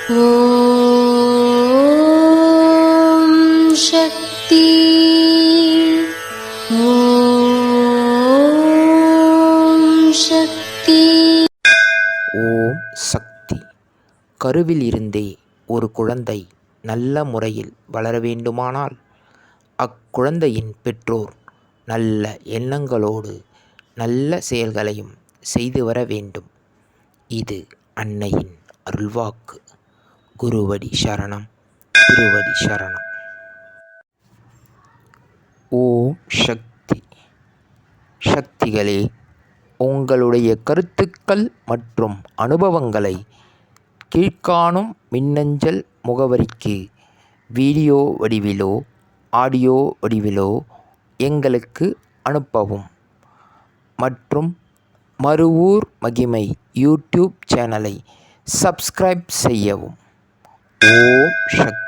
ஓம் சக்தி. ஓம் சக்தி. ஓம் சக்தி. கருவில் இருந்தே ஒரு குழந்தை நல்ல முறையில் வளர வேண்டுமானால் அக்குழந்தையின் பெற்றோர் நல்ல எண்ணங்களோடு நல்ல செயல்களையும் செய்து வர வேண்டும். இது அன்னையின் அருள்வாக்கு. குருவடி சரணம், திருவடி சரணம். ஓம் சக்தி. சக்திகளே, உங்களுடைய கருத்துக்கள் மற்றும் அனுபவங்களை கீழ்காணும் மின்னஞ்சல் முகவரிக்கு வீடியோ வடிவிலோ ஆடியோ வடிவிலோ எங்களுக்கு அனுப்பவும். மற்றும் மறுவூர் மகிமை யூடியூப் சேனலை சப்ஸ்கிரைப் செய்யவும். ஓம் சக்தி.